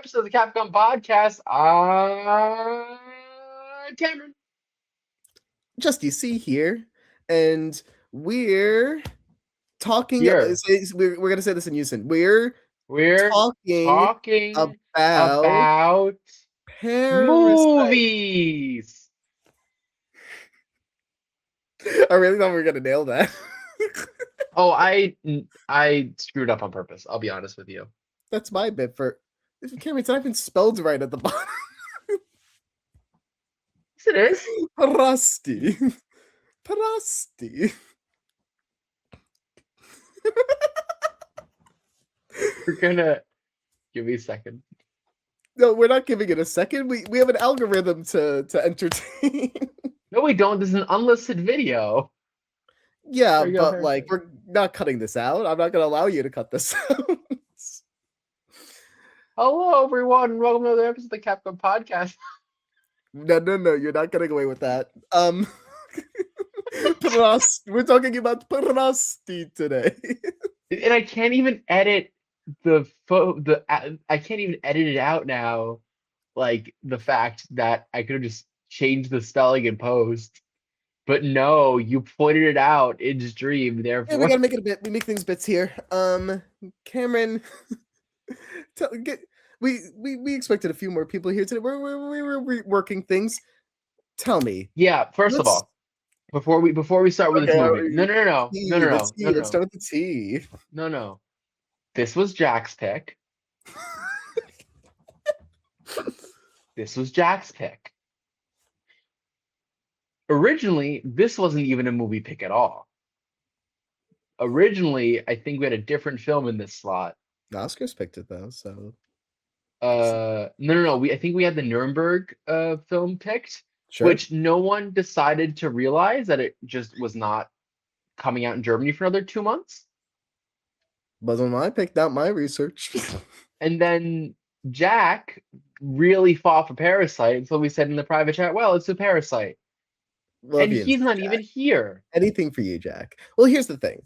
episode of the Capcom podcast. I'm Cameron. Just you see here, and we're talking. Here, We're gonna say this in unison. We're we're talking talking about about Parasite. movies. I really thought we were gonna nail that. Oh, I screwed up on purpose. I'll be honest with you. That's my bit for. Cameron, it's not even spelled right at the bottom. Yes, it is. Rusty. Rusty. We're gonna give me a second. No, we're not giving it a second. We have an algorithm to entertain. No, we don't. This is an unlisted video. Yeah, There you go, but like we're not cutting this out. I'm not gonna allow you to cut this out. Hello, everyone. Welcome to another episode of the Capcom podcast. No, you're not getting away with that. We're talking about Parasite today. And I can't even edit I can't even edit it out now. Like the fact that I could have just changed the spelling in post, but no, you pointed it out in stream. Yeah, we Therefore, gotta make it a bit. We make things bits here. Cameron, we expected a few more people here today. We're working things. Tell me. yeah. First of all, before we start with this movie, no. Let's start with the T. No. This was Jack's pick. This was Jack's pick. Originally, this wasn't even a movie pick at all. Originally, I think we had a different film in this slot. The Oscars picked it though, so. No. I think we had the Nuremberg film picked, Sure. which no one decided to realize that it just was not coming out in Germany for another 2 months. Wasn't my pick, not my research. And then Jack really fought for Parasite, and so we said in the private chat, well, it's a Parasite. And he's not even here. Anything for you, Jack. Well, here's the thing.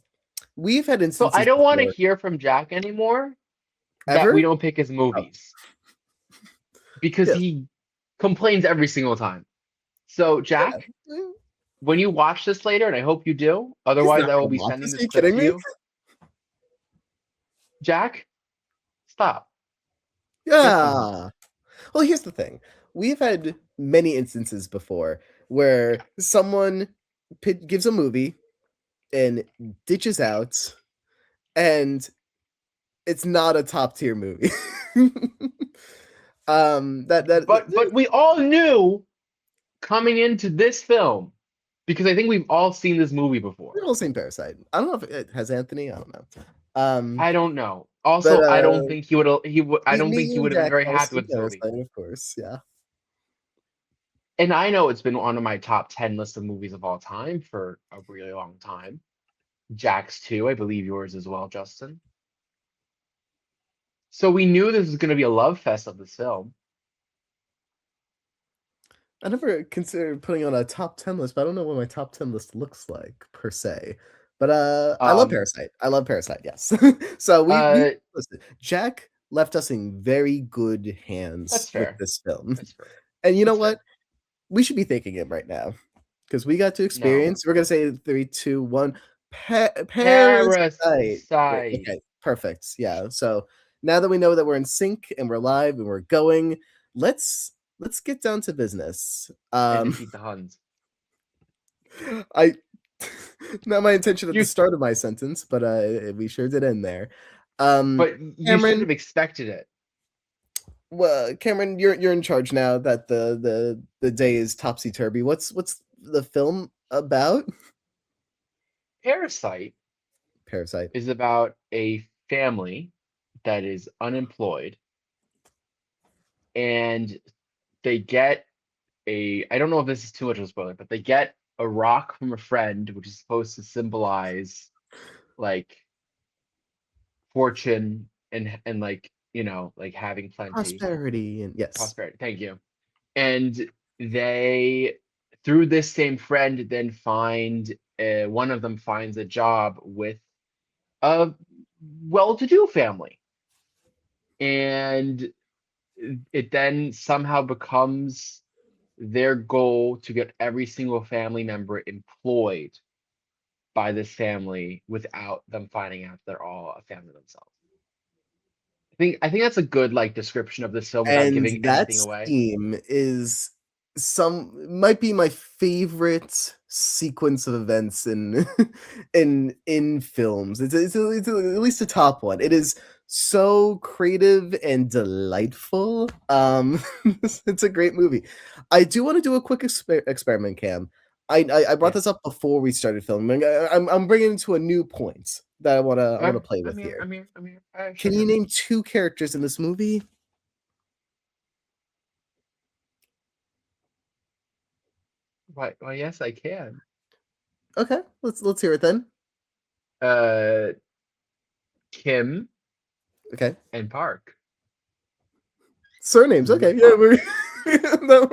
We've had instances. So I don't want to hear from Jack anymore that we don't pick his movies. Because he complains every single time. So, Jack, when you watch this later, and I hope you do, otherwise I will be sending this clip to you. Jack, stop. Yeah. Well, here's the thing. We've had many instances before where someone gives a movie and ditches out, and it's not a top tier movie. But we all knew coming into this film, because I think we've all seen this movie before. We've all seen Parasite. I don't know if it has Anthony. I don't know. I don't know. Also, I don't think he would. I don't think he would have been very happy with this movie. Of course, yeah. And I know it's been on my top 10 list of movies of all time for a really long time. Jack's too, I believe yours as well, Justin. So we knew this was going to be a love fest of this film. I never considered putting on a top 10 list, but I don't know what my top 10 list looks like per se. But I love Parasite. Yes. So listen, Jack left us in very good hands with this film. And you know what? We should be thanking him right now because we got to experience. We're gonna say 3, 2, 1. Parasite. Okay, perfect. Yeah. So now that we know that we're in sync and we're live and we're going, let's get down to business. And defeat the Huns. Not my intention at the start of my sentence, but we sure did end there. But you should have expected it. Well, Cameron, you're in charge now that the day is topsy turvy. What's the film about? Parasite is about a family that is unemployed, and they get I don't know if this is too much of a spoiler, but they get a rock from a friend, which is supposed to symbolize like fortune and like, you know, like having plenty, prosperity, and prosperity. Thank you. And they, through this same friend, then find one of them finds a job with a well-to-do family, and it then somehow becomes their goal to get every single family member employed by this family without them finding out they're all a family themselves. I think that's a good like description of this film without And giving that anything away. scene is might be my favorite sequence of events in in films. It's at least a top one. It is so creative and delightful. It's a great movie. I do want to do a quick experiment, Cam. I brought Yeah. this up before we started filming. I'm bringing it to a new point that I wanna play with here. I'm here. Can Sure, you sure. name 2 characters in this movie? Why, yes, I can. Okay, let's hear it then. Uh, Kim Okay. and Park. Surnames, okay, yeah, Park. we're no,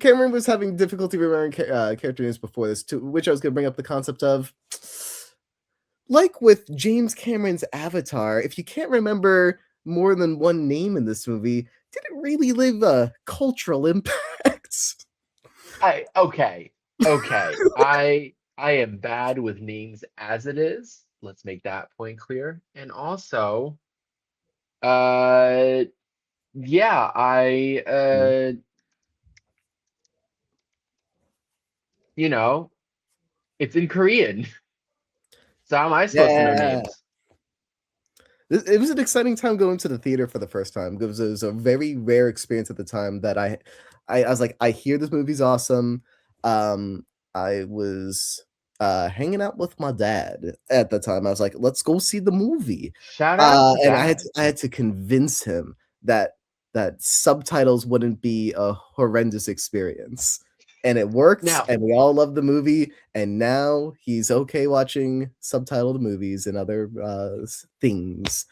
Cameron was having difficulty remembering character names before this, to which I was gonna bring up the concept of, like with James Cameron's Avatar, if you can't remember more than one name in this movie, did it really leave a cultural impact? Okay. I am bad with names as it is. Let's make that point clear. And also, uh yeah, Mm. you know, it's in Korean. So how am I supposed to know Yeah. names? It was an exciting time going to the theater for the first time, because it was a very rare experience at the time that I was like, "I hear this movie's awesome." I was, hanging out with my dad at the time. I was like, "Let's go see the movie." Shout out to And Dad. I had to convince him that subtitles wouldn't be a horrendous experience. And it worked, Now, and we all loved the movie, and now he's okay watching subtitled movies and other, things.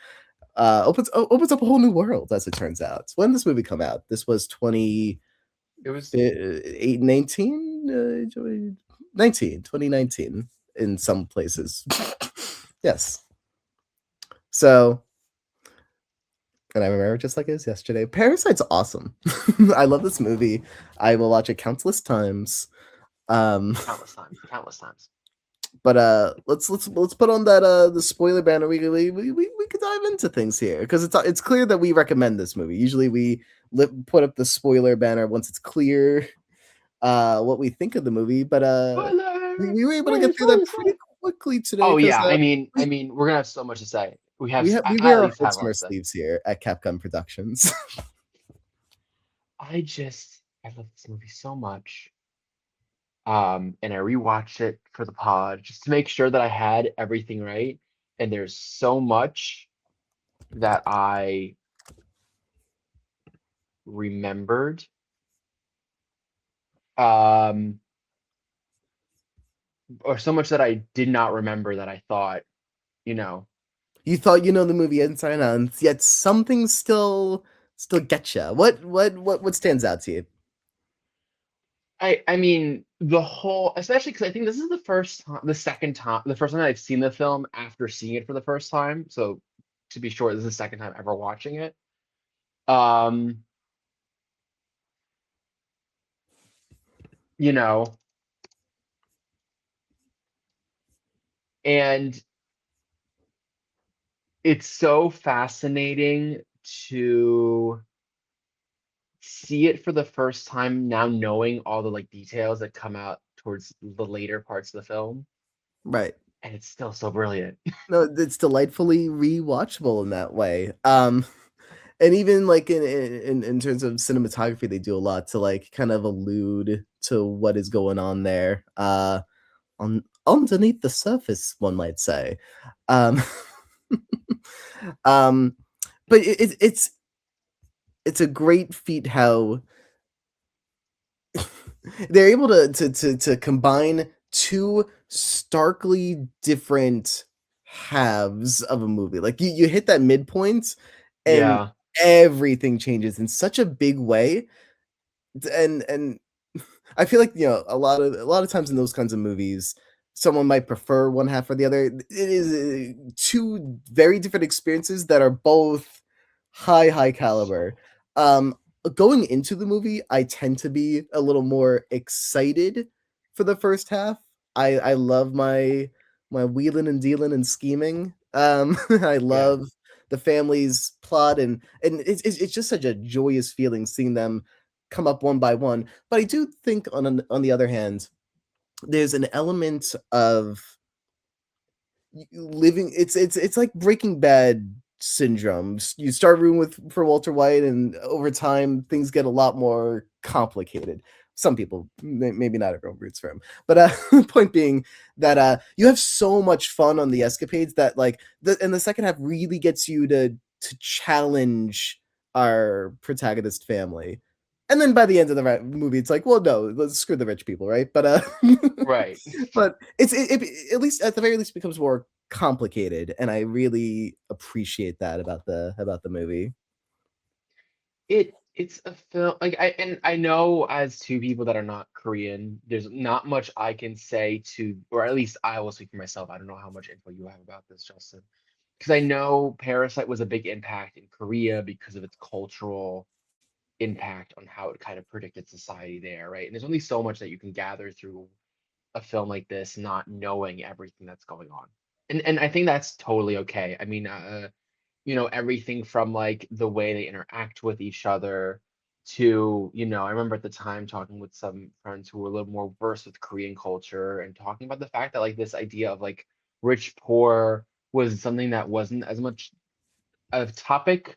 Opens up a whole new world, as it turns out. When did this movie come out? This was it was 19, 2019 in some places. Yes. So, and I remember just like it was yesterday. Parasite's awesome. I love this movie. I will watch it countless times. Um, countless times, countless times. but let's put on that the spoiler banner. We could dive into things here, because it's clear that we recommend this movie. Usually we put up the spoiler banner once it's clear what we think of the movie, but Spoiler! we were able to Spoiler, get through that spoiler, pretty spoiler. quickly today, Oh because yeah, I mean, we're gonna have so much to say. we I wear at our least have hearts a in lot our to say. sleeves here at Capcom Productions. I love this movie so much. And I rewatched it for the pod just to make sure that I had everything right. And there's so much that I remembered. Um, or so much that I did not remember that I thought, you know. You thought you know the movie inside and out, and yet something still gets you. What stands out to you? I mean the whole, especially because I think this is the first time, the first time I've seen the film after seeing it for the first time. So to be sure, this is the second time ever watching it. Um, you know, and it's so fascinating to see it for the first time now, knowing all the like details that come out towards the later parts of the film, Right. and it's still so brilliant. No, it's delightfully rewatchable in that way. And even like in terms of cinematography, they do a lot to like kind of allude to what is going on there. On underneath the surface, one might say. Um, um, but it's a great feat how they're able to combine two starkly different halves of a movie. Like you hit that midpoint, and Yeah, everything changes in such a big way. And I feel like, a lot of times in those kinds of movies, someone might prefer one half or the other. It is two very different experiences that are both high caliber. Um, Going into the movie, I tend to be a little more excited for the first half. I love my wheeling and dealing and scheming. I Yeah. love the family's plot, and it's just such a joyous feeling seeing them come up one by one. But I do think on the other hand, there's an element of living. It's like Breaking Bad syndrome. You start rooting with for Walter White, and over time things get a lot more complicated. Some people, maybe not everyone roots for him, but point being that you have so much fun on the escapades that like the second half really gets you to challenge our protagonist family. And then by the end of the movie, it's like, well, no, let's screw the rich people, right? But Right. but it at least at the very least becomes more complicated, and I really appreciate that about the movie. It's a film like I know as two people that are not Korean, there's not much I can say to, or at least I will speak for myself. I don't know how much info you have about this, Justin, because I know Parasite was a big impact in Korea because of its cultural impact on how it kind of predicted society there, right? And there's only so much that you can gather through a film like this, not knowing everything that's going on. And I think that's totally okay. I mean, everything from like the way they interact with each other to, I remember at the time talking with some friends who were a little more versed with Korean culture and talking about the fact that like this idea of like rich, poor was something that wasn't as much a topic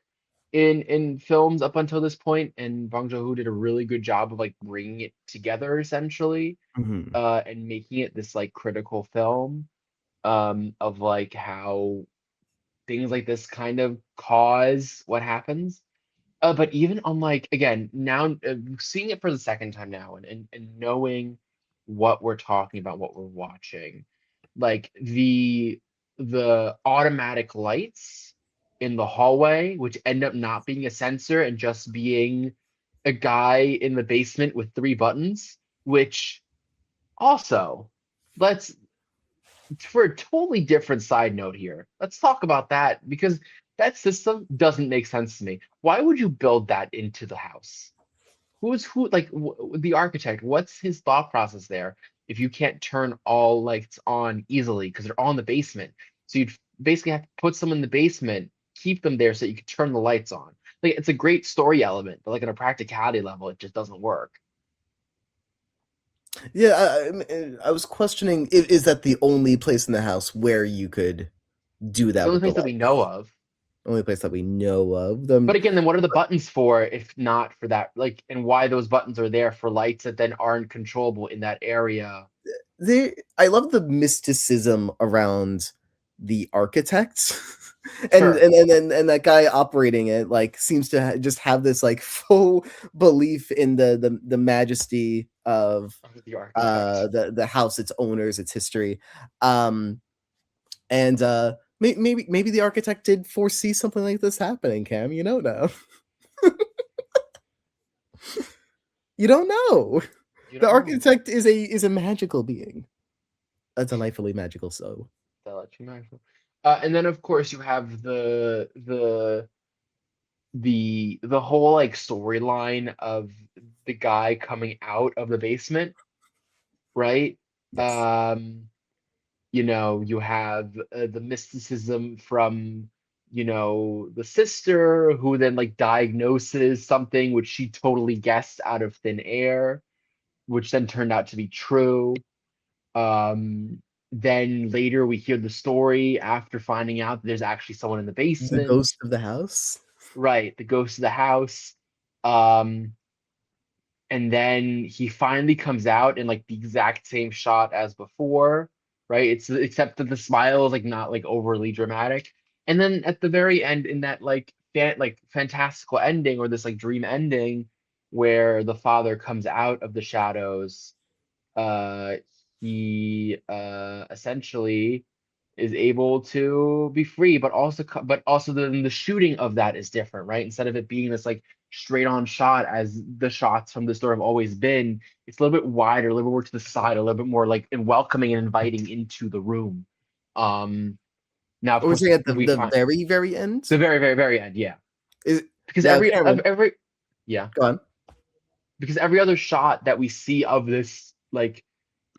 in films up until this point, and Bong Joon-ho did a really good job of like bringing it together essentially, Mhm. and making it this like critical film, of like how things like this kind of cause what happens. But even on like again now, seeing it for the second time now, and knowing what we're talking about, what we're watching, like the automatic lights in the hallway, which end up not being a sensor and just being a guy in the basement with three buttons, which also, let's for a totally different side note here. Let's talk about that because that system doesn't make sense to me. Why would you build that into the house? Who's who, like the architect? What's his thought process there? If you can't turn all lights on easily because they're all in the basement, so you'd basically have to put some in the basement, keep them there so you could turn the lights on. Like it's a great story element, but like on a practicality level, it just doesn't work. Yeah, I was questioning, is that the only place in the house where you could do It's the that only with the place that we lights? know of. Only place that we know of them. But again, then what are the buttons for if not for that? Like, and why those buttons are there for lights that then aren't controllable in that area? I love the mysticism around the architects. Sure, And that guy operating it like seems to just have this like full belief in the majesty of the architect. the house, its owners, its history. And maybe the architect did foresee something like this happening, Cam. You know now. You don't know. You The don't know. architect is a magical being. A delightfully magical soul. They'll let you know. And then of course you have the whole like storyline of the guy coming out of the basement, right? Yes. Um, you have the mysticism from, the sister who then like diagnoses something which she totally guessed out of thin air, which then turned out to be true. Um, then later we hear the story after finding out that there's actually someone in the The basement, ghost of the house. right? The ghost of the house. Um, and then he finally comes out in like the exact same shot as before, right? It's except that the smile is like not like overly dramatic. And then at the very end, in that like fantastical ending or this like dream ending, where the father comes out of the shadows, uh, he essentially is able to be free, but also then the shooting of that is different, right? Instead of it being this like straight on shot as the shots from the store have always been. It's a little bit wider, a little bit more to the side, a little bit more like and welcoming and inviting into the room. Now of Or was course it at we the find very, very end? the very, very, very end, yeah. Is Because now, Cameron, every yeah, go on. because every other shot that we see of this like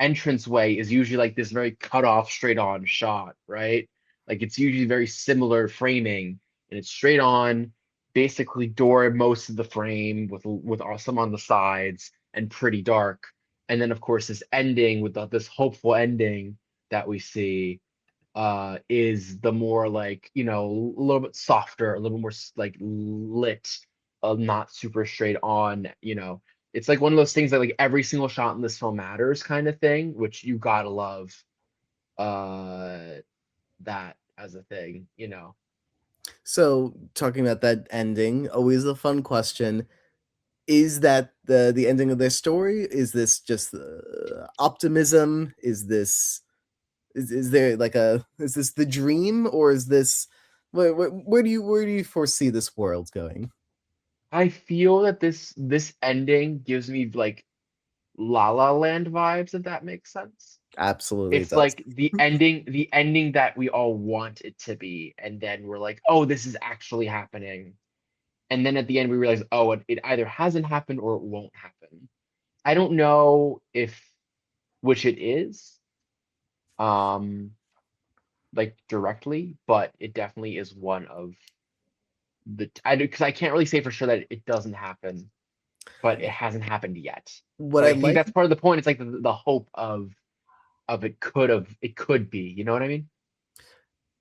entranceway is usually like this very cut off straight on shot, right? Like it's usually very similar framing and it's straight on, basically door most of the frame with some on the sides and pretty dark. And then of course this ending with this hopeful ending that we see is the more like, you know, a little bit softer, a little bit more like lit, not super straight on, you know. It's like one of those things that like every single shot in this film matters kind of thing, which you gotta love uh that as a thing, you know. So, talking about that ending, always a fun question. Is that the ending of their story? Is this just optimism? Is this is there like a is this the dream, or is this where do you foresee this world going? I feel that this ending gives me like La La Land vibes, if that makes sense. Absolutely, it It's does. like the ending that we all want it to be, and then we're like, oh, this is actually happening. And then at the end we realize, oh, it either hasn't happened or it won't happen. I don't know if which it is, um, like directly, but it definitely is one of the I because I can't really say for sure that it doesn't happen, but it hasn't happened yet. What But I I think like, that's part of the point. It's like the hope of it could be. You know what I mean?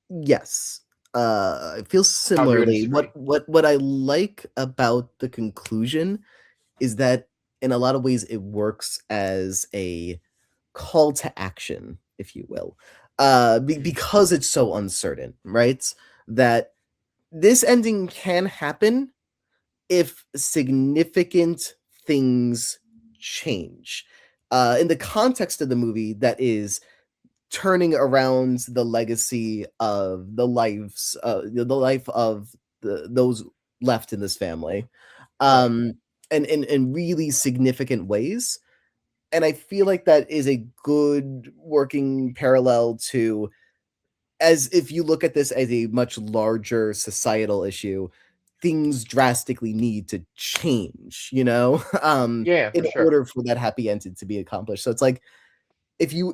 yes, I feel How agree or similarly. disagree? What I like about the conclusion is that in a lot of ways it works as a call to action, if you will, Mhm. because it's so uncertain, right? That this ending can happen if significant things change. In the context of the movie, that is turning around the legacy of the life of those left in this family, Right. um, and in really significant ways. And I feel like that is a good working parallel to, as if you look at this as a much larger societal issue, things drastically need to change, Yeah, in for sure. order for that happy ending to be accomplished. So it's like, if you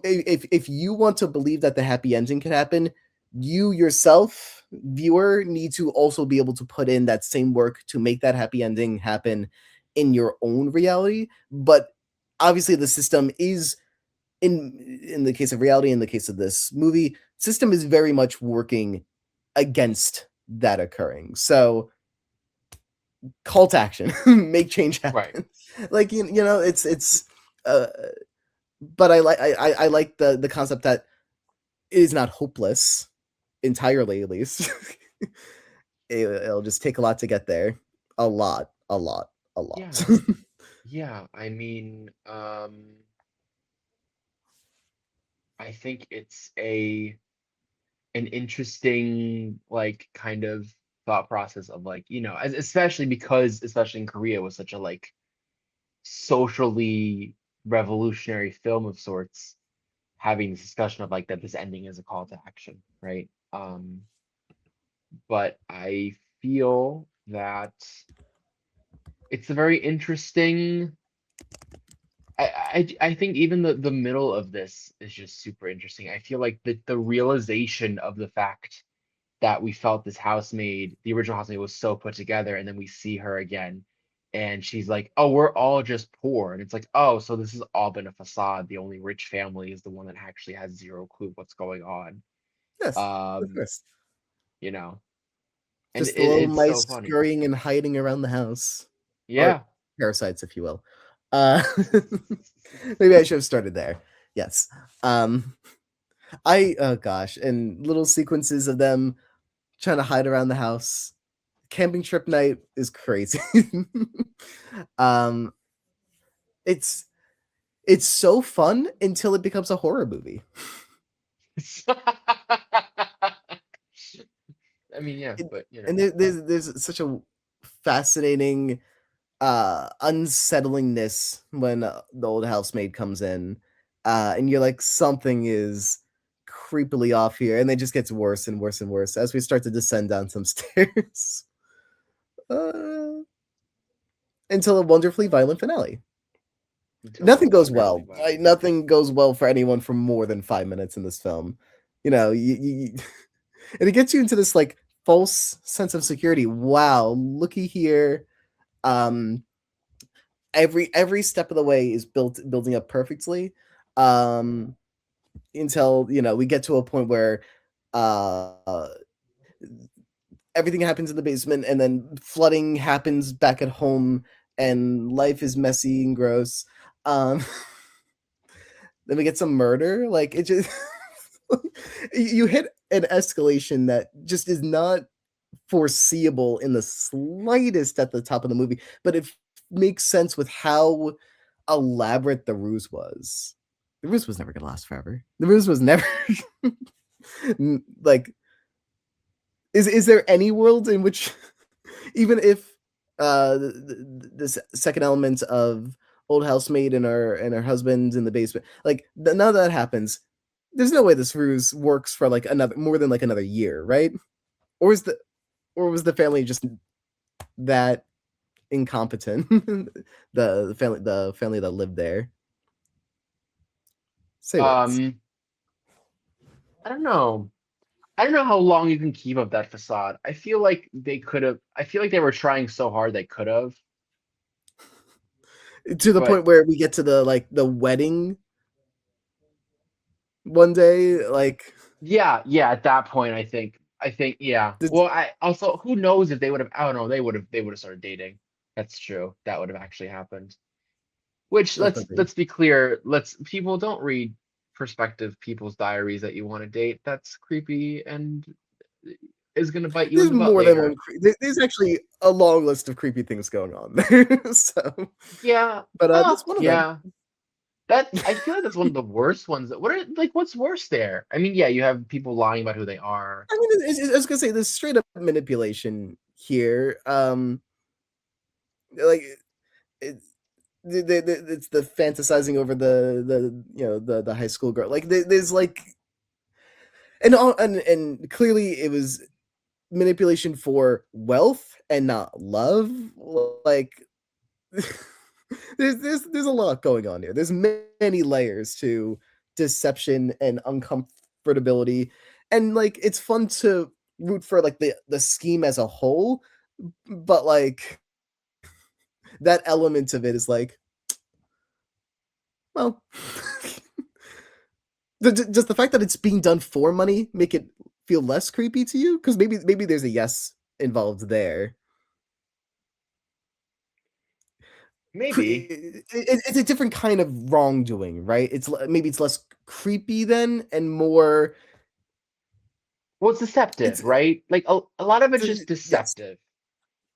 want to believe that the happy ending can happen, you yourself, viewer, need to also be able to put in that same work to make that happy ending happen in your own reality. But obviously the system is, in the case of reality, in the case of this movie, system is very much working against that occurring. So call to action, make change Right. happen. Like, it's uh but I like the concept that it is not hopeless entirely, at least. It'll just take a lot to get there. A lot, a lot, a lot. Yeah. Yeah. I mean, I think it's an interesting like kind of thought process of like, you know, especially because especially in Korea was such a like socially revolutionary film of sorts, having this discussion of like that this ending is a call to action, right? But I feel that it's a very interesting. I think even the middle of this is just super interesting. I feel like the realization of the fact that we felt this housemaid, the original housemaid, was so put together, and then we see her again, and she's like, "Oh, we're all just poor," and it's like, "Oh, so this has all been a facade. The only rich family is the one that actually has zero clue what's going on." Yes, of Um, course. you know, and Just the little it's so mice funny. scurrying and hiding around the house, or Yeah. parasites, if you will. Uh, maybe I should have started there. Yes. Um, oh gosh, and little sequences of them trying to hide around the house. Camping trip night is crazy. um, it's it's so fun until it becomes a horror movie. I mean, yeah, And, but you know. and there's such a fascinating unsettlingness when the old housemaid comes in, and you're like, something is creepily off here, and it just gets worse and worse and worse as we start to descend down some stairs. uh, until a wonderfully violent finale. Nothing goes well. Nothing goes well for anyone for more than 5 minutes in this film. You know, and it gets you into this like false sense of security. Wow, looky here. Every step of the way is building up perfectly. Until we get to a point where everything happens in the basement, and then flooding happens back at home, and life is messy and gross. Then we get some murder. Like, it just you hit an escalation that just is not foreseeable in the slightest at the top of the movie, but it makes sense with how elaborate the ruse was. The ruse was never gonna last forever. The ruse was never like, is there any world in which even if this second element of old housemaid and her husband in the basement, like, none of that happens, there's no way this ruse works for like more than like another year, right? Or was the family just that incompetent? the family that lived there. Say what? I don't know. I don't know how long you can keep up that facade. I feel like they could have. I feel like they were trying so hard they could have. To the point where we get to the wedding one day, like. Yeah. At that point, I think, yeah. Well, I also, who knows if they would have. I don't know. They would have started dating. That's true. That would have actually happened. Which, let's be clear. People don't read prospective people's diaries that you want to date. That's creepy and is going to bite you in the butt more later. than one. There's actually a long list of creepy things going on there. So yeah, but that's one of them. That, I feel like that's one of the worst ones. What's worse there? I mean, yeah, you have people lying about who they are. I mean, I was gonna say there's straight up manipulation here. Like, it's the fantasizing over the high school girl. Like, there's like, and clearly it was manipulation for wealth and not love. Like, there's a lot going on here. There's many layers to deception and uncomfortability, and like, it's fun to root for like the scheme as a whole, but like, that element of it is like, well, does the fact that it's being done for money make it feel less creepy to you? Because maybe there's a yes involved there. Maybe it's a different kind of wrongdoing, right? Maybe it's less creepy then, and more. Well, it's deceptive, right? Like, a lot of it's just deceptive, yes.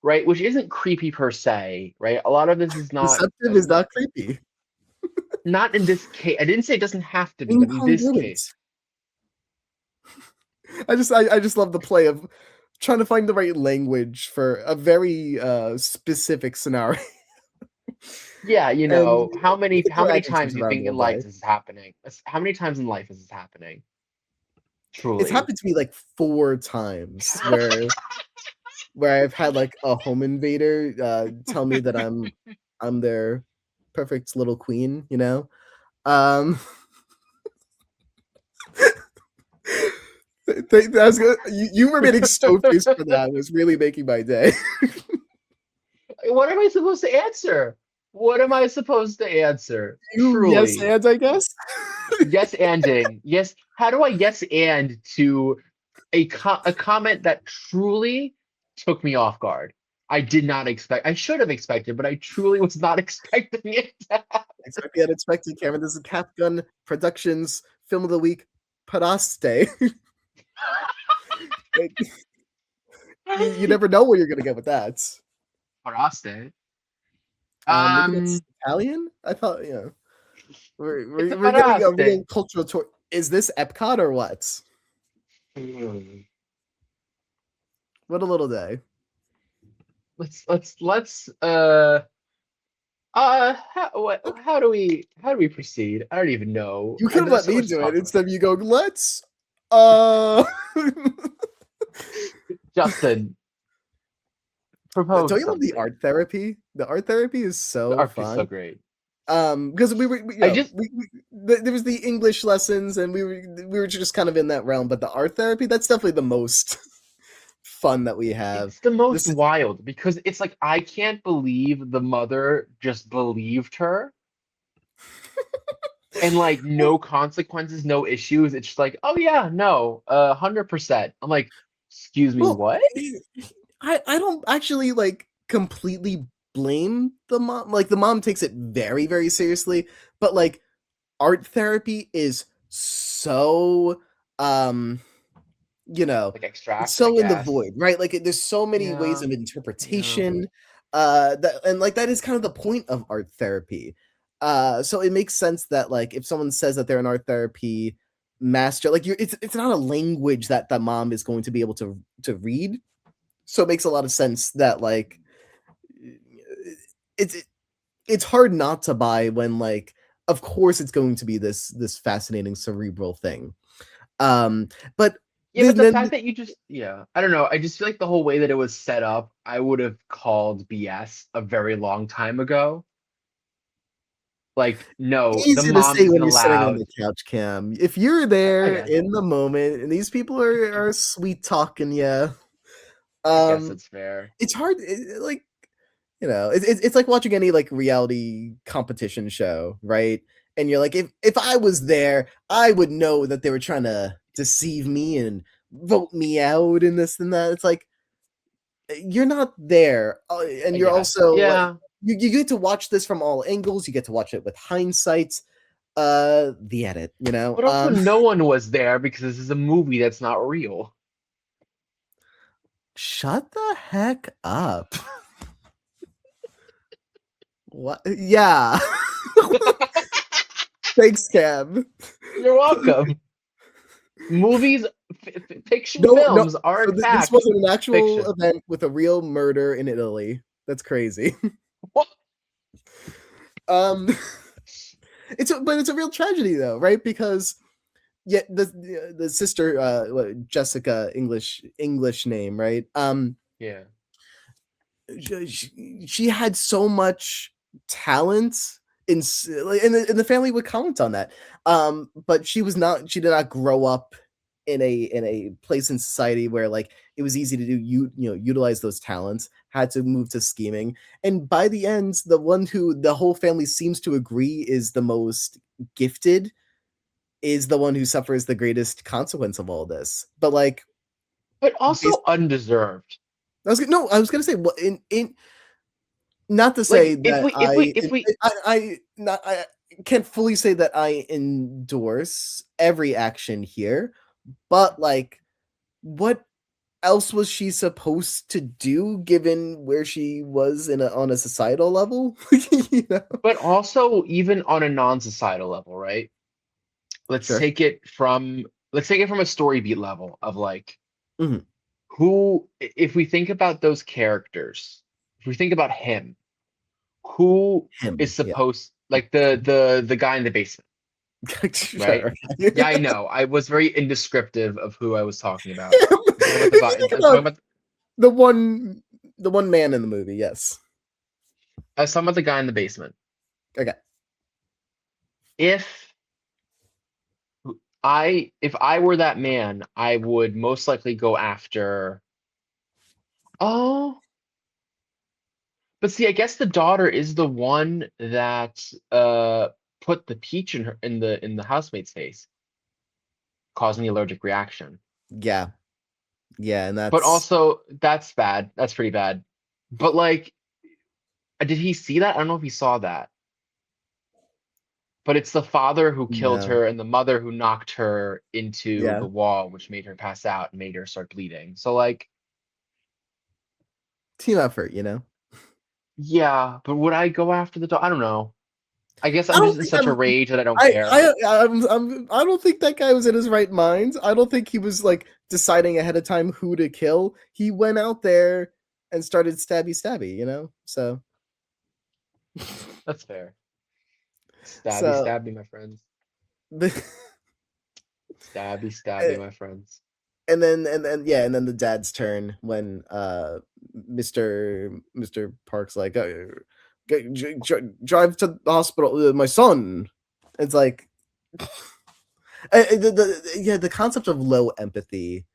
Right? Which isn't creepy per se, right? A lot of this is not deceptive. Is not creepy. Not in this case. I didn't say it doesn't have to be, but in this case. I just love the play of trying to find the right language for a very specific scenario. Yeah, how many times do you think in life this is happening? How many times in life is this happening? Truly. It's happened to me like 4 times where I've had like a home invader tell me that I'm their perfect little queen, you remaining stone-faced for that was really making my day. What am I supposed to answer? Truly. Yes, and I guess. Yes, anding. Yes. How do I yes and to a comment that truly took me off guard? I did not expect. I should have expected, but I truly was not expecting it. Expect the unexpected, Cameron. This is Cap Gun Productions Film of the Week, Parasite. You never know what you're gonna get with that. Parasite. Maybe it's Italian. I thought, we're getting a real cultural tour. Is this Epcot or what? What a little day. let's how do we proceed? I don't even know. You could have There's let so me much to do it talk about. instead of you going, let's uh Justin, don't propose you love the something. art therapy? The art therapy is The so art is so fun. great. Because I just there was the English lessons, and we were just kind of in that realm. But the art therapy, that's definitely the most fun that we have. it's the most This, wild because it's like I can't believe the mother just believed her and like no consequences, no issues. It's just like, oh yeah, no, 100%. I'm like, excuse me, well, what? I don't actually like completely blame the mom. Like the mom takes it very very seriously, but like art therapy is so um Like extract, I so in the guess. void, right? Like there's so many ways Yeah, of yeah. interpretation, that and like that is kind of the point of art therapy. So it makes sense that like if someone says that they're an art therapy master, like it's not a language that the mom is going to be able to read. So it makes a lot of sense that like it's it's hard not to buy when like of course it's going to be this fascinating cerebral thing. Um, but Yeah, but the then fact that you just, yeah, I don't know. I just feel like the whole way that it was set up, I would have called BS a very long time ago. Like, no, the easy to mom say isn't when you're sitting on allowed. the couch cam. If you're I there guess, in the moment and these people are sweet talking you, I guess um, it's fair. it's hard. Like it's like watching any like reality competition show, right? And you're like, if I was there, I would know that they were trying to deceive me and vote me out and this and that. It's like you're not there, and I you're guess. also like Yeah. you get to watch this from all angles. You get to watch it with hindsight. The edit, But also, no one was there because this is a movie that's not real. shut the heck up. What? Yeah. Thanks, Cam. You're welcome. Movies, fiction No, no. films are So in this fact wasn't an actual fiction. event with a real murder in Italy. That's crazy. What? um, but it's a real tragedy though, right? Because yeah, the sister, Jessica, English name, right? Yeah. She had so much talent and the family would comment on that, but she did not grow up in a place in society where like it was easy to utilize those talents, had to move to scheming, and by the end the one who the whole family seems to agree is the most gifted is the one who suffers the greatest consequence of all this. But like But also undeserved. I was gonna say, well, in not to say Like that if we I can't fully say that I endorse every action here, but like, what else was she supposed to do given where she was on a societal level? you know? but also even on a non-societal level, right? Let's Sure. take it from let's take it from a story beat level of like Mhm. who if we think about those characters, if we think about him, who is Him, yeah. supposed like the guy in the basement, right? Sure. Yeah, I Okay. know. I was very indescriptive of who I was talking about. Him. I'm talking about If you think I'm talking about about the one man in the movie, yes. I was talking about the guy in the basement. Okay. If if I were that man, I would most likely go after. Oh, but see, I guess the daughter is the one that put the peach in her in the housemate's face, causing the allergic reaction. Yeah. Yeah, and But that's also, that's bad. That's pretty bad. But like, did he see that? I don't know if he saw that. But it's the father who killed no. her and the mother who knocked her into Yeah. the wall, which made her pass out and made her start bleeding. So like, Team effort. yeah, but would I go after the dog? I don't know. I guess I I'm don't just in think such a rage that I don't I care. I I don't think that guy was in his right mind. I don't think he was like deciding ahead of time who to kill. He went out there. and started stabby, you know? So That's fair. Stabby, so stabby, my friends. the Stabby, stabby, my friends. and then the dad's turn when Mr. Park's like, drive to the hospital, my son. It's like the concept of low empathy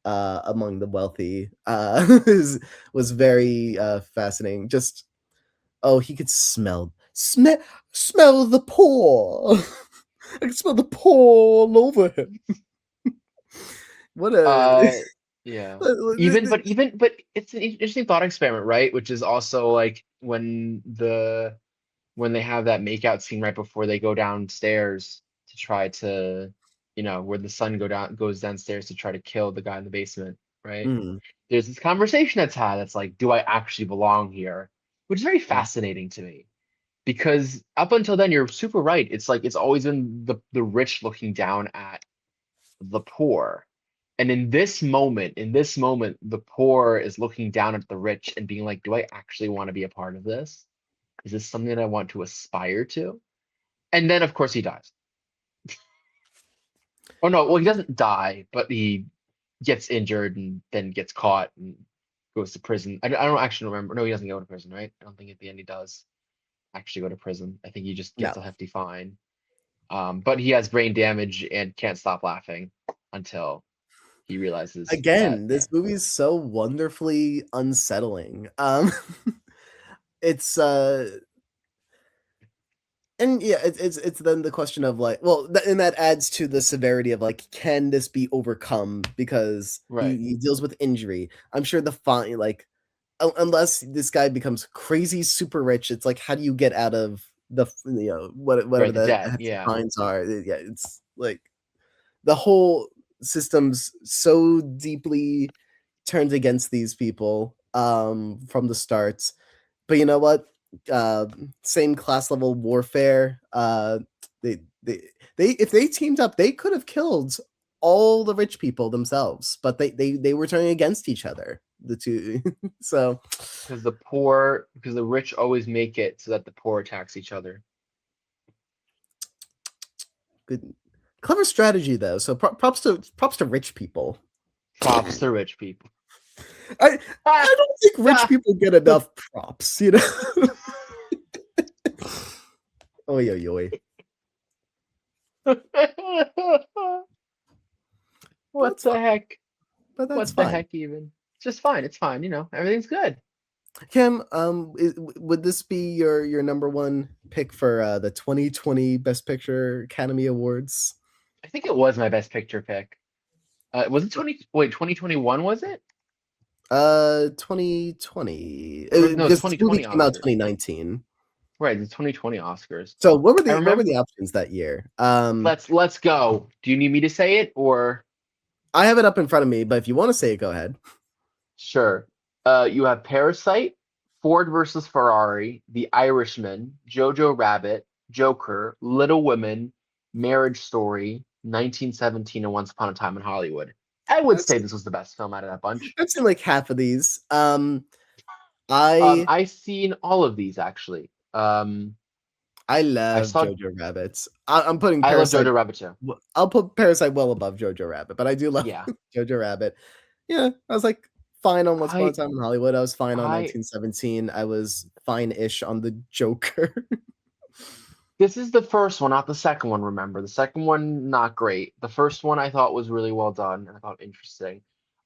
among the wealthy was very fascinating. Just he could smell the poor. I can smell the poor all over him. What a Yeah. But it's an interesting thought experiment, right? Which is also like when they have that makeout scene right before they go downstairs to try to, where the son goes downstairs to try to kill the guy in the basement, right? Mm, There's this conversation that's had that's like, do I actually belong here? Which is very fascinating to me because up until then, you're super right. It's like it's always been the rich looking down at the poor. And in this moment, the poor is looking down at the rich and being like, do I actually want to be a part of this? Is this something that I want to aspire to? And then, of course, he dies. Oh no, well, he doesn't die, but he gets injured and then gets caught and goes to prison. I don't actually remember. No, he doesn't go to prison, right? I don't think at the end he does actually go to prison. I think he just no. gets a hefty fine. But he has brain damage and can't stop laughing until he realizes that, Again, yeah, this movie is so wonderfully unsettling. It's and yeah, it's then the question of like, well, and that adds to the severity of like, can this be overcome because right. he deals with injury? I'm sure the fine, like, unless this guy becomes crazy super rich, it's like, how do you get out of whatever Right, the the debt, hefty yeah. fines are? Yeah, it's like the whole system's so deeply turned against these people from the start. But you know what? Same class level warfare. They they they if they teamed up, they could have killed all the rich people themselves, but they were turning against each other. The two, so Because the rich always make it so that the poor attacks each other. good, clever strategy though. So props to rich people. Props to rich people. I I don't think rich people get enough props. You know. Oi oi oi. What That's the fine. heck? But that's What the fine. heck even? It's just fine. It's fine. Everything's good. Kim, would this be your number one pick for the 2020 Best Picture Academy Awards? I think it was my best picture pick. Was it 2021, was it? 2020 Or no, because this movie 2020 came out Oscars. 2019. Right, the 2020 Oscars. So I what were remember. the options that year? Let's go. Do you need me to say it or I have it up in front of me, but if you want to say it, go ahead. sure? You have Parasite, Ford versus Ferrari, The Irishman, Jojo Rabbit, Joker, Little Women, Marriage Story, 1917, and Once Upon a Time in Hollywood. I would I've say seen, this was the best film out of that bunch. I've seen like half of these. I I've seen all of these actually. I I love saw. Jojo Rabbits. I'm putting I love Parasite. Jojo Rabbit too. I'll put Parasite well above Jojo Rabbit, but I do love Yeah, Jojo Rabbit. Yeah, I was like fine on Once Upon a I Time in Hollywood. I was fine on I 1917. I was fine-ish on the Joker. this is the first one, not the second one. Remember, the second one not great. The first one I thought was really well done and I thought interesting.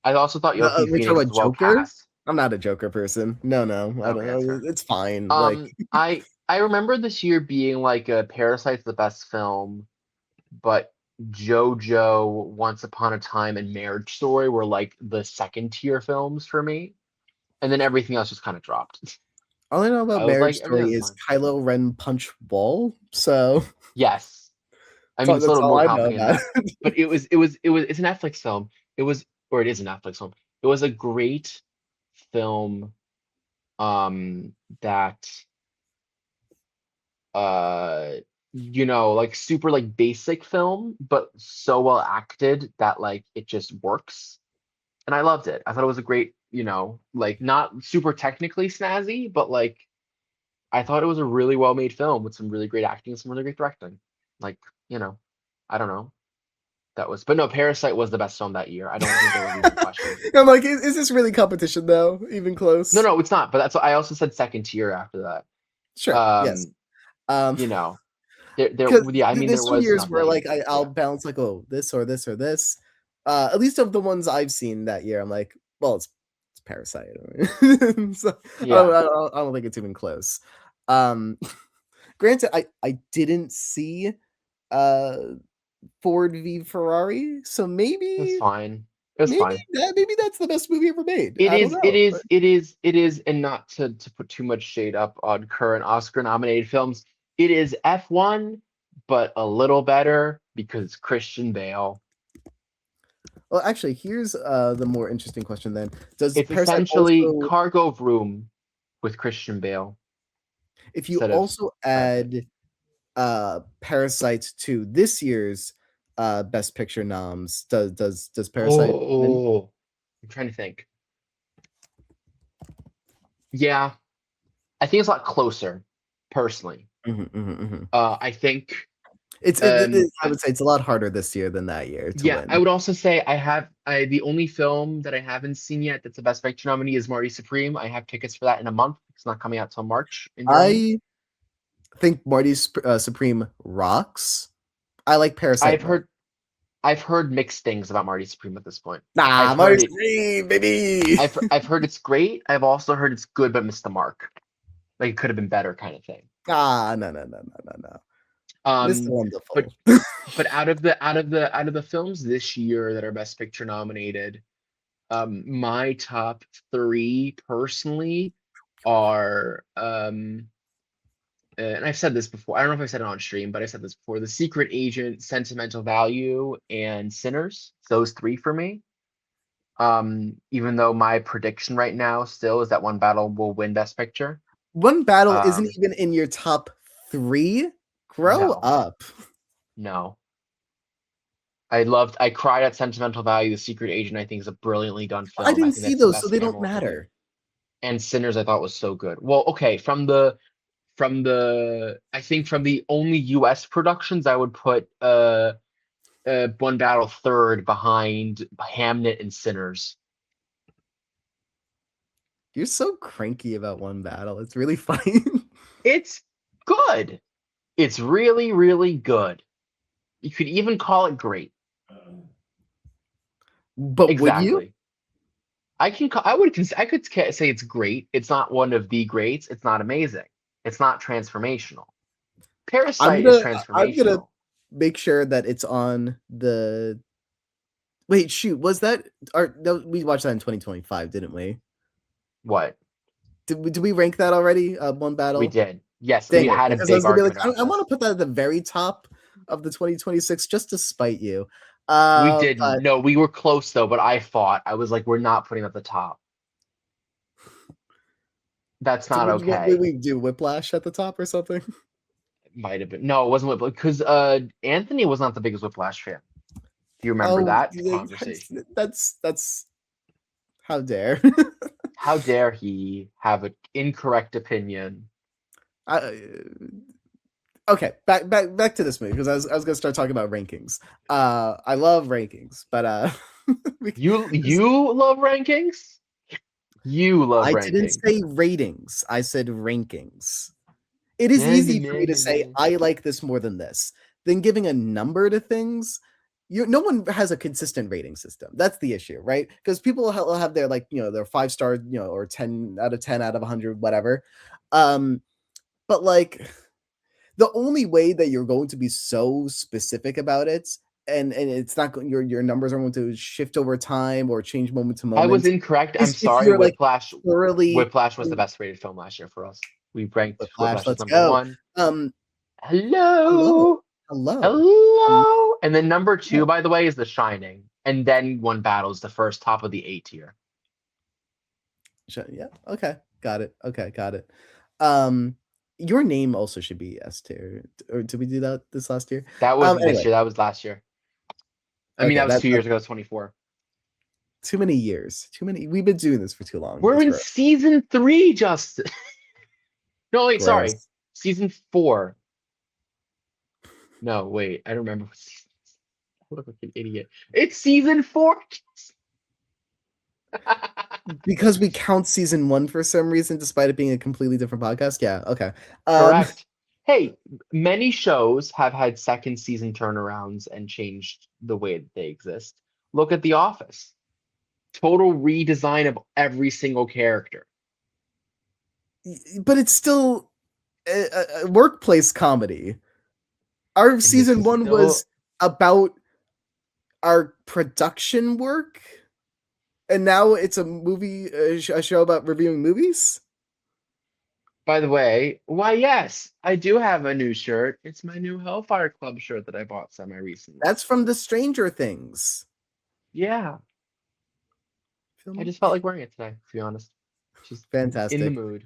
I also thought Joaquin We're talking Phoenix about was well Joker. cast. I'm not a Joker person. No, I don't Okay, that's know. fair. It's fine. Like I remember this year being like a Parasite's the best film, but JoJo, Once Upon a Time, and Marriage Story were like the second tier films for me, and then everything else just kind of dropped. all I know about I was Marriage like, everything Story was is fine. Kylo Ren punch Wall. So Yes, I mean it's a that's little all more I know complicated than about that, it. but it's a Netflix film. It was, or it is a Netflix film. It was a great film, um, that uh like super like basic film, but so well acted that like it just works. And I loved it. I thought it was a great like not super technically snazzy, but like I thought it was a really well made film with some really great acting and some really great directing. Like, I don't know. But no, Parasite was the best film that year. I don't think there was even a question. I'm like, is this really competition though? Even close? No, it's not. But that's what I also said second tier after that. Sure. Yes. You know, there, Because yeah, I mean, there's there some was years where nothing. like I'll Yeah. balance like, oh, this or this or this. At least of the ones I've seen that year, I'm like, well, it's Parasite. So Yeah. I don't think it's even close. Um, granted, I didn't see uh Ford v Ferrari, so It was maybe fine. It was fine. maybe that's the best movie ever made. It I don't is, it know. is, it is, it is, and not to put too much shade up on current Oscar nominated films, it is F1, but a little better because it's Christian Bale. Well, actually, here's the more interesting question then. Does It's Parasite essentially also, Cargo Room with Christian Bale if you instead of also Brad Pitt. add Parasite to this year's Best Picture noms, does Parasite win? Oh, I'm trying to think. Yeah, I think it's a lot closer, personally. I think, I would say it's a lot harder this year than that year to yeah, I win. would also say the only film that I haven't seen yet that's a Best Picture nominee is Marty Supreme. I have tickets for that in a month. It's not coming out till March in Germany. I think Marty's Supreme rocks. I like Parasite I've more. heard I've heard mixed things about Marty Supreme at this point. Nah, I've Marty heard it. Supreme, baby. I've heard it's great. I've also heard it's good but missed the mark. Like it could have been better, kind of thing. No. Mr. Um, but Wonderful. but out of the films this year that are Best Picture nominated, my top three personally are and I've said this before. I don't know if I said it on stream, but I said this before: The Secret Agent, Sentimental Value, and Sinners. Those three for me. Even though my prediction right now still is that One Battle will win Best Picture. One Battle isn't Um, even in your top 3? Grow no, up. no. I cried at Sentimental Value. The Secret Agent, I think, is a brilliantly done I film. I didn't think see that's the those, so best they don't camera work ever. matter. And Sinners, I thought was so good. Well, okay, I think from the only US productions, I would put One Battle third behind Hamnet and Sinners. You're so cranky about One Battle. It's really funny. It's good. It's really, really good. You could even call it great. But would you? Exactly. I could say it's great. It's not one of the greats. It's not amazing. It's not transformational. Parasite is I'm gonna transformational. make sure that it's on the wait, shoot, was that or no, we watched that in 2025, didn't we? What? Did we rank that already? One We Battle? did. Yes, we Dang it, had a because I was big gonna be like, argument about I wanna this. put that at the very top of the 2026 just to spite you. We didn't. But No, we were close though, but I fought. I was like, we're not putting at the top. That's not did okay. we do Whiplash at the top or something? Might have been. No, it wasn't Whiplash because Anthony was not the biggest Whiplash fan. Do you remember Oh, that conversation? that's how dare. How dare he have an incorrect opinion? I, okay, back to this movie because I was gonna start talking about rankings. I love rankings, but You love rankings? You love I didn't rankings. say ratings. I said rankings. It is Nah, nah, easy for nah, me to nah, say nah. I like this more than this. Then giving a number to things, no one has a consistent rating system. That's the issue, right? Because people will have their like their 5 star, or 10 out of 10 out of 100, whatever. But like the only way that you're going to be so specific about it, and it's not your numbers are going to shift over time or change moment to I was moment, incorrect. I'm is if sorry. you're like Whiplash. thoroughly Whiplash was the best rated film last year for us. We ranked Whiplash. Whiplash as Let's number go. one. Um, hello, Hello. hello. Um, Hello. And then number yeah, two, by the way, is The Shining. And then One Battle is the first top of the A tier. yeah. Okay, got it. Okay, got it. Um, your name also should be S tier. Or did we do that this last year? That wasn't this Anyway, year. That was last year. I mean, okay, that was that 2 years ago. It's 24. Too many years. Too many. We've been doing this for too long. We're in season 3, Justin. No, wait, sorry. Season 4. No, wait. I don't remember what season. I look like an idiot. It's season 4. Because we count season 1 for some reason, despite it being a completely different podcast. Yeah. Okay. Correct. Hey, many shows have had second season turnarounds and changed the way that they exist. Look at The Office. Total redesign of every single character. But it's still a workplace comedy. Our season 1 was about our production work, and now it's a movie, a show about reviewing movies. By the way, why yes, I do have a new shirt. It's my new Hellfire Club shirt that I bought semi-recently. That's from the Stranger Things. Yeah. I just felt like wearing it today, to be honest. Just fantastic. In the mood.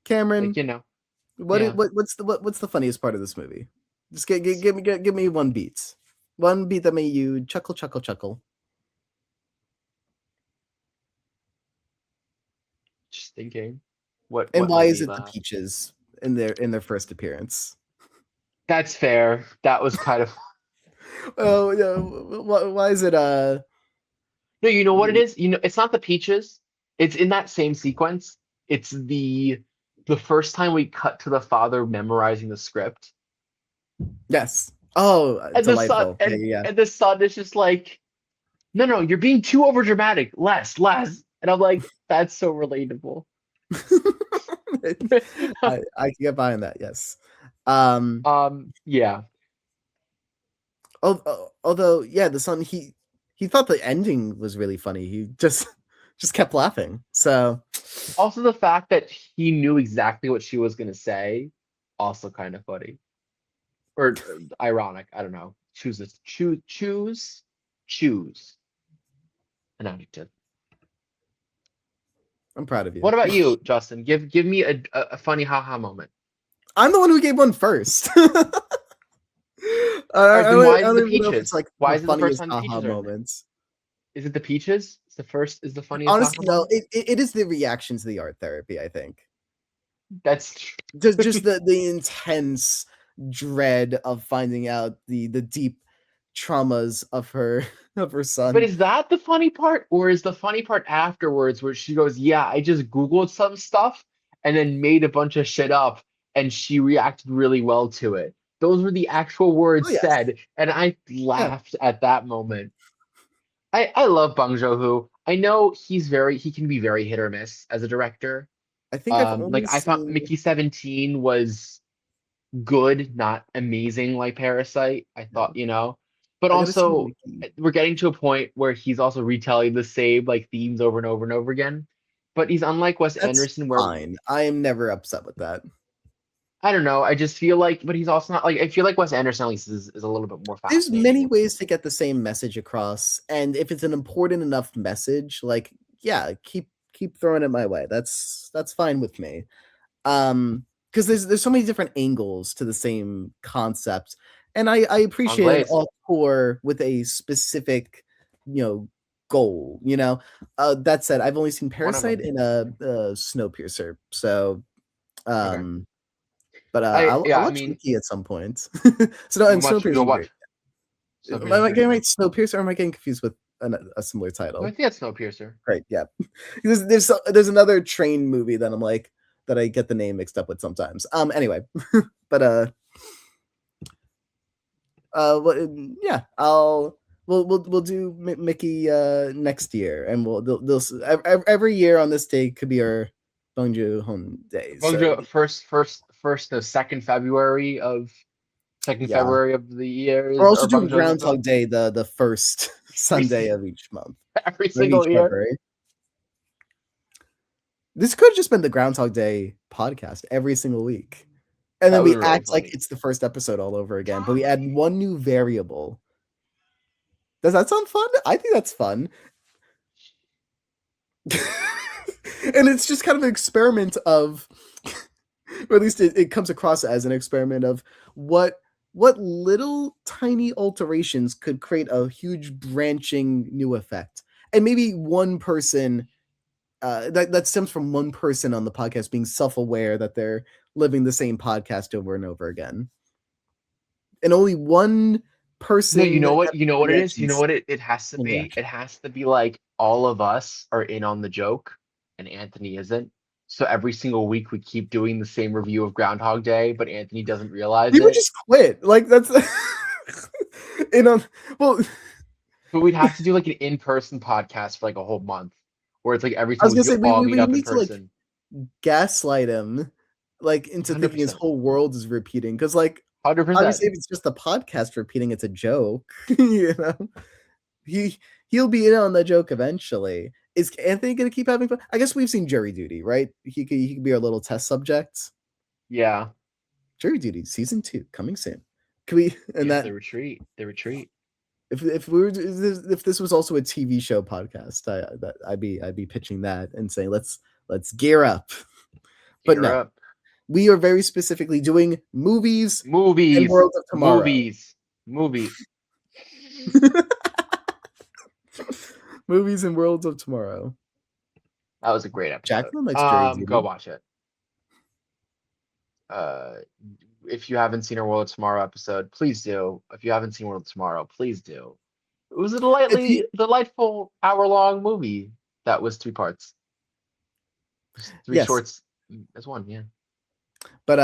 Cameron, like, you know. What's the funniest part of this movie? Just give me one beat. One beat that made you chuckle. Just thinking. What why is it the Peaches in their first appearance? That's fair. That was kind of oh yeah. Why is it No, you know what it is? You know, it's not the Peaches. It's in that same sequence. It's the first time we cut to the father memorizing the script. Yes. Oh, and delightful. The son, and the son is just like, no, you're being too overdramatic. Less. And I'm like, that's so relatable. I can get behind that. Yes. Yeah. Although, yeah, the son he thought the ending was really funny. He just kept laughing. So also the fact that he knew exactly what she was gonna say, also kind of funny. Or ironic. I don't know. Choose an adjective. I'm proud of you. What about you, Justin? Give me a funny haha moment. I'm the one who gave one first. Why is it the Peaches? Like why is it the first time the Peaches moments? Is it the Peaches? Is the funniest? Honestly, no. It is the reaction to the art therapy. I think that's just the intense dread of finding out the deep traumas of her son. But is that the funny part, or is the funny part afterwards where she goes, yeah, I just Googled some stuff and then made a bunch of shit up and she reacted really well to it? Those were the actual words said, and I laughed at that moment. I love Bong Joon-ho. I know he can be very hit or miss as a director. I think I thought Mickey 17 was good, not amazing like Parasite. I thought, but also we're getting to a point where he's also retelling the same like themes over and over and over again. But he's unlike Wes Anderson, where fine. I am never upset with that. I don't know. I just feel like, but he's also not like. I feel like Wes Anderson at least is a little bit more fascinating. There's many ways to get the same message across, and if it's an important enough message, like keep throwing it my way. That's fine with me. Because there's so many different angles to the same concept, and I appreciate all four with a specific, goal. That said, I've only seen Parasite and Snowpiercer, so okay. But I'll watch Mickey at some point. So no, and Snowpiercer. Am I getting right? Snowpiercer, or am I getting confused with a similar title? I think that's Snowpiercer. Right. Yeah. There's another train movie that I'm like that I get the name mixed up with sometimes. Anyway, but yeah, we'll do Mickey next year, and they'll every year on this day could be our Bong Joon-ho days. The second February of the year. We're also doing Groundhog Day the first Sunday of each month. Every single year. February. This could have just been the Groundhog Day podcast every single week. And then we act like it's the first episode all over again, but we add one new variable. Does that sound fun? I think that's fun. And it's just kind of an experiment of, or at least it comes across as an experiment of what what little tiny alterations could create a huge branching new effect. And maybe one person that stems from one person on the podcast being self-aware that they're living the same podcast over and over again. And only one person. No, you know what? You know what it is? You know mentions what it has to be? reaction. It has to be like all of us are in on the joke and Anthony isn't. So every single week we keep doing the same review of Groundhog Day, but Anthony doesn't realize He would it. just quit. Like that's well, But we'd have to do like an in-person podcast for like a whole month, where it's like every I was single gonna week say you all meet we up in need to like person. gaslight him like into thinking his 100%. whole world is repeating. Because like 100%. obviously if it's just a podcast repeating, it's a joke. You know? He'll be in on the joke eventually. Is Anthony gonna keep having fun? I guess we've seen Jury Duty, right? He could be our little test subject. Yeah. Jury Duty season 2 coming soon. Can we and Yeah, that the retreat. The retreat. if if this was also a TV show podcast, I'd be pitching that and saying let's gear up. But no, Europe. we are very specifically doing movies and Worlds of Tomorrow. Movies. Movies and Worlds of Tomorrow. That was a great episode. Jacqueline likes Jury Duty. Go watch it. If you haven't seen our World of Tomorrow episode, please do. If you haven't seen World of Tomorrow, please do. It was a delightful hour-long movie that was 3 parts. Three shorts as one, yeah. But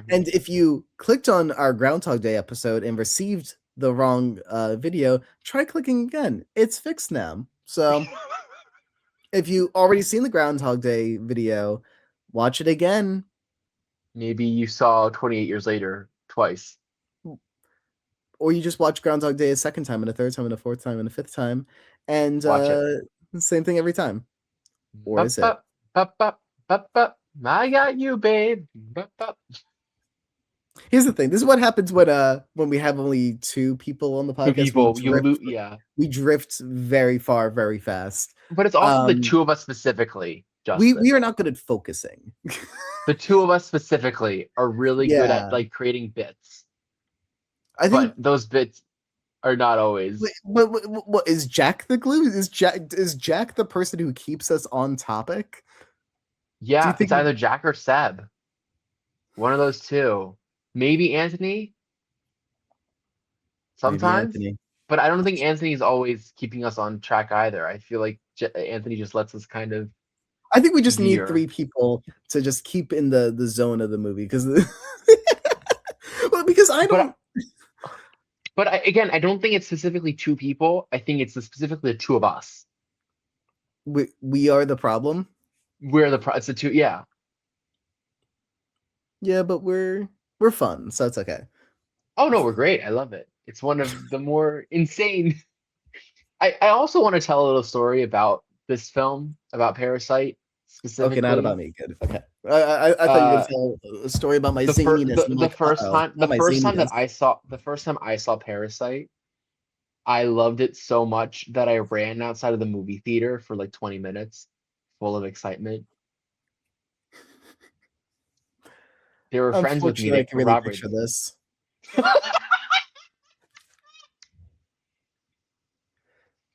and if you clicked on our Groundhog Day episode and received the wrong video, try clicking again. It's fixed now. So if you already seen the Groundhog Day video, watch it again. Maybe you saw 28 Years Later twice. Or you just watch Groundhog Day a second time and a third time and a fourth time and a fifth time. And watch it. Same thing every time. Or is it? I got you, babe. Here's the thing. This is what happens when we have only 2 people on the podcast. 2 people. We drift very far, very fast. But it's also the 2 of us specifically, Justin. We are not good at focusing. The 2 of us specifically are really good at like creating bits. I think those bits are not always. What is Jack the glue? Is Jack the person who keeps us on topic? Yeah, it's either Jack or Seb. One of those 2. Maybe Anthony. Sometimes. Maybe Anthony. But I don't think Anthony's always keeping us on track either. I feel like Anthony just lets us kind of. I think we just need 3 people to just keep in the zone of the movie because I don't. But I don't think it's specifically 2 people. I think it's specifically the 2 of us. We are the problem. It's the 2, yeah. Yeah, but we're fun, so it's okay. Oh no, we're great. I love it. It's one of the more insane. I also want to tell a little story about this film, about Parasite specifically. Okay, not about me. Good. Okay. I thought you were gonna tell a story about my zinginess. The first time I saw Parasite, I loved it so much that I ran outside of the movie theater for like 20 minutes, full of excitement. They were friends with me. They can really picture this.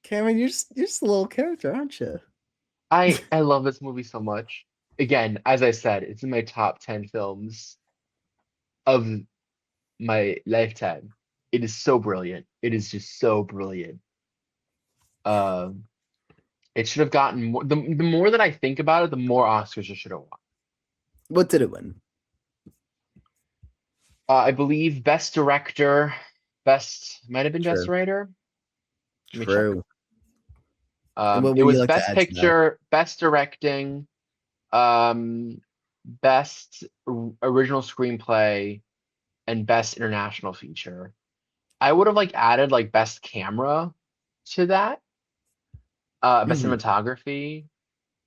Cameron, you're just a little character, aren't you? I love this movie so much. Again, as I said, it's in my top 10 films of my lifetime. It is so brilliant. It is just so brilliant. It should have gotten more. The more that I think about it, the more Oscars it should have won. What did it win? I believe Best Director, might have been Best Writer. True. It was Best Picture, Best Directing, Best Original Screenplay, and Best International Feature. I would have added Best Camera to that. Best Cinematography.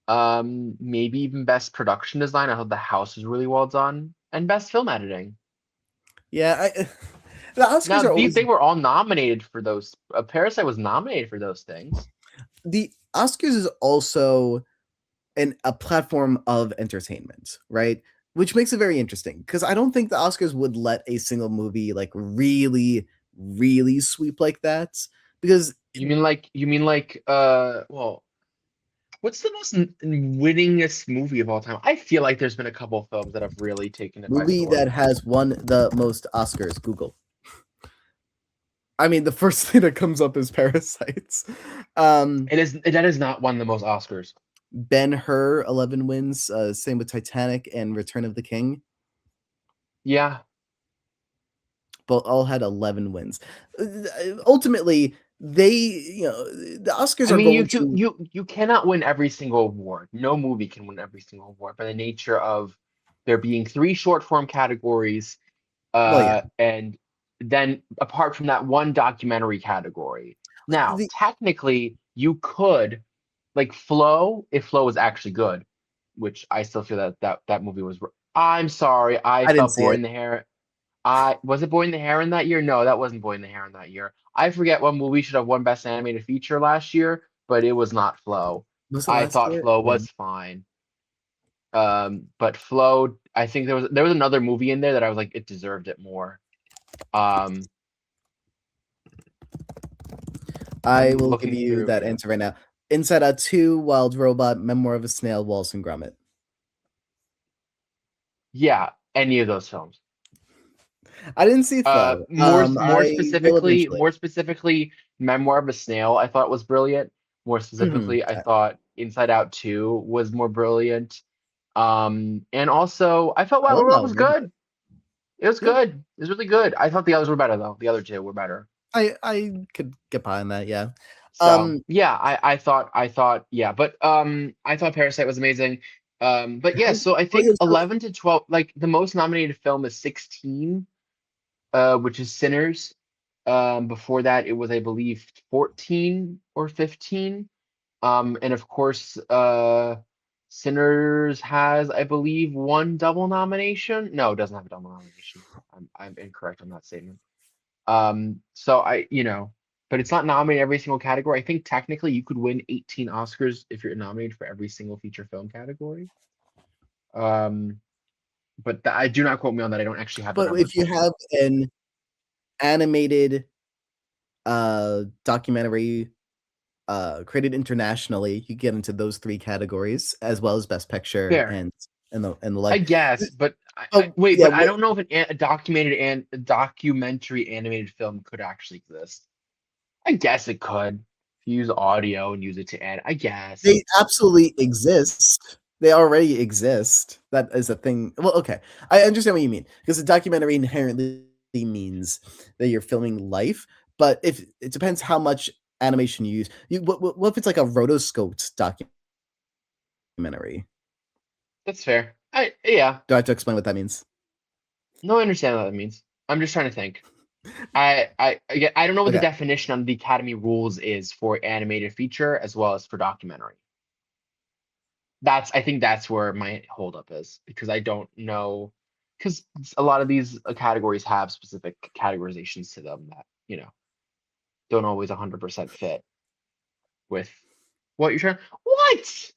Maybe even Best Production Design. I thought the house was really well done, and Best Film Editing. Yeah, the Oscars they were all nominated for those. Parasite was nominated for those things. The Oscars is also a platform of entertainment, right? which makes it very interesting because I don't think the Oscars would let a single movie like really, really sweep like that. Because You mean like well, what's the most winningest movie of all time? I feel like there's been a couple films that have really taken it by movie storm. that has won the most Oscars, Google. I mean, the first thing that comes up is Parasites. That has not won the most Oscars. Ben-Hur, 11 wins. Same with Titanic and Return of the King. Yeah. Both all had 11 wins. Ultimately, the Oscars I are mean, going to. you cannot win every single award. No movie can win every single award by the nature of there being 3 short form categories, Well, yeah. and then apart from that, one documentary category. Now, The, technically, you could like Flow, if Flow was actually good, which I still feel that movie was. I'm sorry, I I didn't felt see Boy it. in the Hair. I was it Boy in the Heron that year? No, that wasn't Boy in the Heron that year. I forget what movie should have won Best Animated Feature last year, but it was not Flow. Was it I last thought year? Flow Yeah. was fine. But Flow, I think there was another movie in there that I was like, it deserved it more. Um, I I'm will give looking you through. that answer right now. Inside Out 2, Wild Robot, Memoir of a Snail, Wallace and Gromit. Yeah, any of those films. I didn't see Flow. I will eventually. More specifically, Memoir of a Snail, I thought was brilliant. More Mhm. specifically, I thought Inside Out 2 was more brilliant. And also I felt I Wild love World was Wild Robot. good. It was Yeah. good. It was really good. I thought the others were better though. The other two were better. I could get behind that, yeah. So yeah, I thought yeah, but I thought Parasite was amazing. But yeah, so I Oh, yeah, think 11 to 12, like the most nominated film is 16, which is Sinners. Before that it was I believe 14 or 15. And of course, Sinners has, I believe, one double nomination. No, it doesn't have a double nomination. I'm incorrect on that statement. So but it's not nominated every single category. I think technically you could win 18 Oscars if you're nominated for every single feature film category. Um, but I do not quote me on that. I don't actually have the but numbers if you with me. have an animated documentary created internationally, you get into those 3 categories as well as Best Picture Fair, and the I like. guess, but Oh, wait, yeah, but I don't know if a documentary animated film could actually exist. I guess it could. If you use audio and use it to add, I guess. they absolutely exist. They already exist. That is a thing. Well, okay. I understand what you mean because a documentary inherently means that you're filming life, but if it depends how much animation you use. What if it's like a rotoscoped documentary? That's fair. Yeah. Do I have to explain what that means? No, I understand what that means. I'm just trying to think. Again, I don't know what the Okay. definition on the Academy rules is for animated feature as well as for documentary. I think that's where my holdup is because I don't know because a lot of these categories have specific categorizations to them that, don't always 100% fit with what you're trying. What? It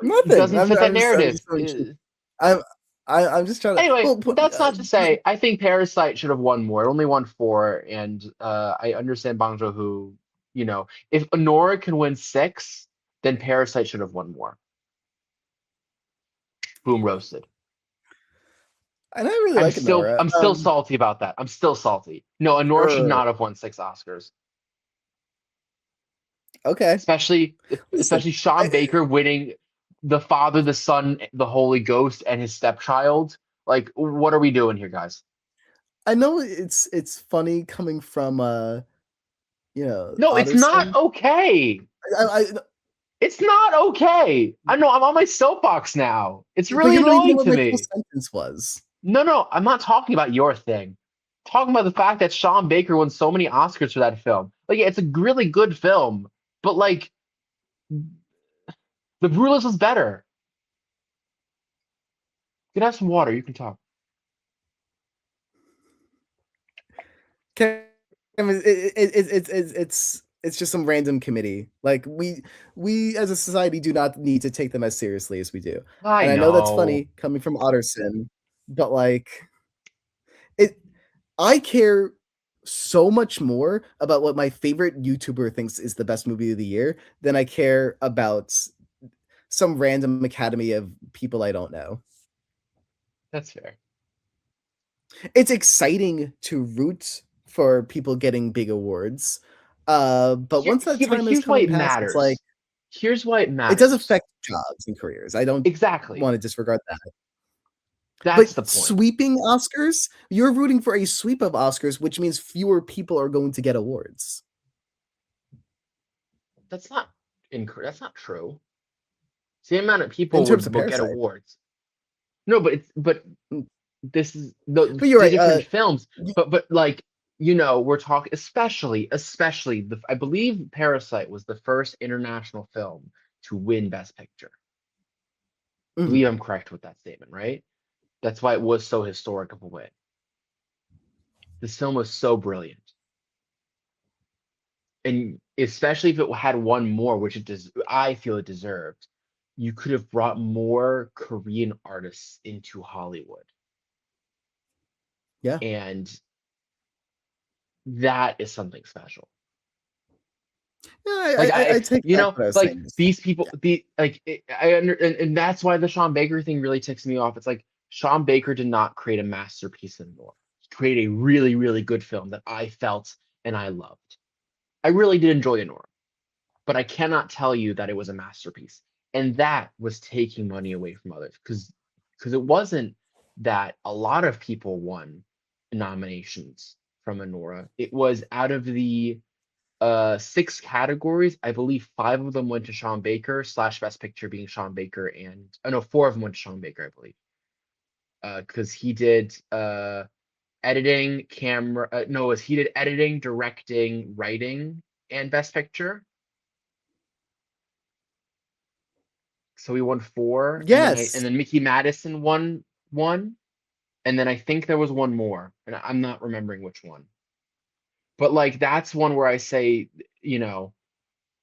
Nothing. doesn't I'm fit that I'm narrative. just throwing shit. I'm I'm just trying to Anyway, well, that's not to say I think Parasite should have won more. It only won 4, and I understand Bong Joon-ho. If Honora can win 6, then Parasite should have won more. Boom roasted. and I really like Nora. I'm still salty about that. I'm still salty. No, Honora should Er, not have won 6 Oscars. okay. Especially Listen, especially Sean Baker winning the Father, the Son, the Holy Ghost, and his stepchild. Like, what are we doing here, guys? I know it's funny coming from No, it's not Otterson. okay. I It's not okay. I know I'm on my soapbox now. It's but really you don't even know annoying what to my full me. sentence was. No, I'm not talking about your thing. I'm talking about the fact that Sean Baker won so many Oscars for that film. Like, yeah, it's a really good film, but like, The Rulers was better. You can have some water. You can talk. I mean, it's It's just some random committee. Like we as a society do not need to take them as seriously as we do. I And I know that's know. funny coming from Otterson, but like it I care so much more about what my favorite YouTuber thinks is the best movie of the year than I care about some random academy of people I don't know. That's fair. It's exciting to root for people getting big awards. But once that But time has here's come why and it passed, it's like matters. Here's why it it does matters. affect jobs and careers. I don't Exactly. want to disregard that. That's But the point. sweeping Oscars, you're rooting for a sweep of Oscars, which means fewer people are going to get awards. That's not That's not true. Same amount of In people terms of would get Parasite. awards. No, but Mm. this is But you're the right. different films. But like, we're talking especially I believe Parasite was the first international film to win Best Picture. I believe I'm correct with that statement, right? That's why it was so historic of a win. This film was so brilliant. And especially if it had one more, which I feel it deserved, you could have brought more Korean artists into Hollywood. Yeah. And that is something special. Yeah, Like I take back what I was like saying. these people, and that's why the Sean Baker thing really ticks me off. It's like Sean Baker did not create a masterpiece in Nora. He created a really, really good film that I felt and I loved. I really did enjoy Nora, but I cannot tell you that it was a masterpiece. And that was taking money away from others because it wasn't that a lot of people won nominations from Anora. It was out of the 6 categories, I believe 5 of them went to Sean Baker slash Best Picture being Sean Baker, and oh no, 4 of them went to Sean Baker, I believe. Because he did editing, camera. No, he did editing, directing, writing, and Best Picture. So he won 4, and Yes. then Mickey Madison won 1, and then I think there was one more, and I'm not remembering which one. But like that's one where I say,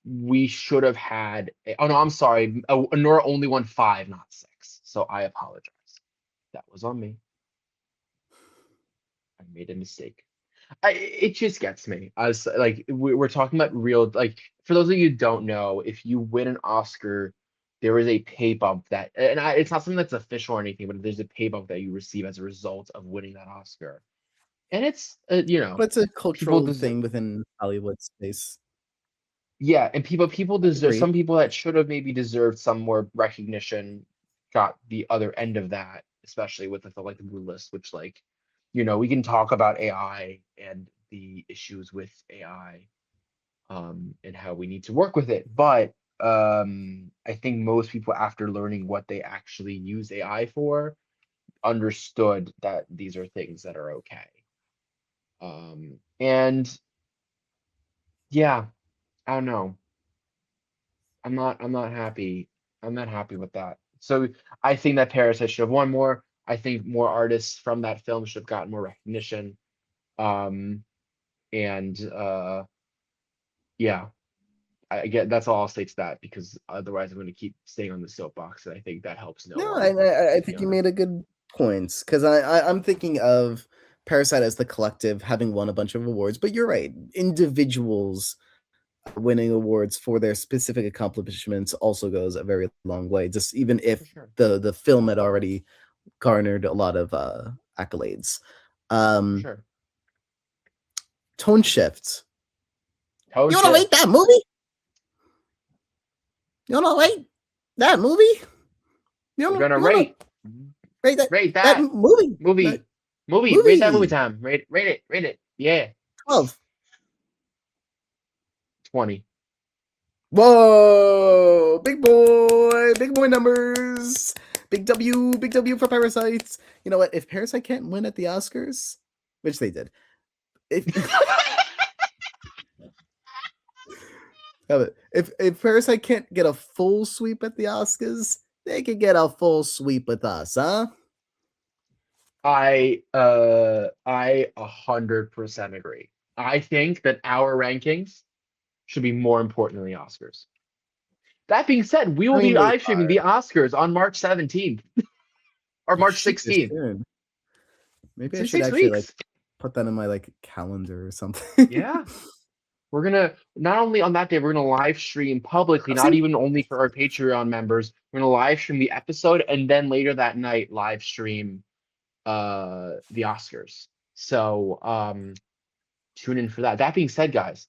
we should have had. Oh no, I'm sorry. Nora only won 5, not 6. So I apologize. That was on me. I made a mistake. It just gets me. I was like, we're talking about real. Like, for those of you who don't know, if you win an Oscar, there is a pay bump it's not something that's official or anything, but there's a pay bump that you receive as a result of winning that Oscar, and it's But it's a people cultural deserve. thing within Hollywood space. Yeah, and people I deserve, agree. some people that should have maybe deserved some more recognition got the other end of that, especially with the Blue List, which we can talk about AI and the issues with AI, and how we need to work with it. But I think most people, after learning what they actually use AI for, understood that these are things that are okay. And yeah, I don't know. I'm not happy. I'm not happy with that. So I think that Parasite should have won more. I think more artists from that film should have gotten more recognition. Um, and yeah, I get that's all I'll say to that, because otherwise I'm going to keep staying on the soapbox, and I think that helps no No, one, I to be think you honest. made a good point because I'm thinking of Parasite as the collective having won a bunch of awards, but you're right. Individuals winning awards for their specific accomplishments also goes a very long way. Just even For if sure. the film had already garnered a lot of accolades. For Um, sure. Tone shift. Tone You wanna rate shift. that movie? You wanna rate that movie? We're gonna You wanna rate rate that that movie? That movie. Rate that movie movie time. Rate it. Yeah. 12. 20. Whoa, big boy numbers. Big W for Parasites. You know what? If Parasite can't win at the Oscars, which they did, if if Parasite can't get a full sweep at the Oscars, they could get a full sweep with us, huh? I 100% agree. I think that our rankings should be more important than the Oscars. That being said, we will be they live streaming are. the Oscars on March 17th or Oh, March shoot, 16th. Maybe It's I in should 6 actually weeks. put that in my calendar or something. Yeah. We're gonna not only on that day, we're gonna live stream publicly, not See? even only for our Patreon members. We're gonna live stream the episode and then later that night live stream the Oscars. So tune in for that. That being said, guys,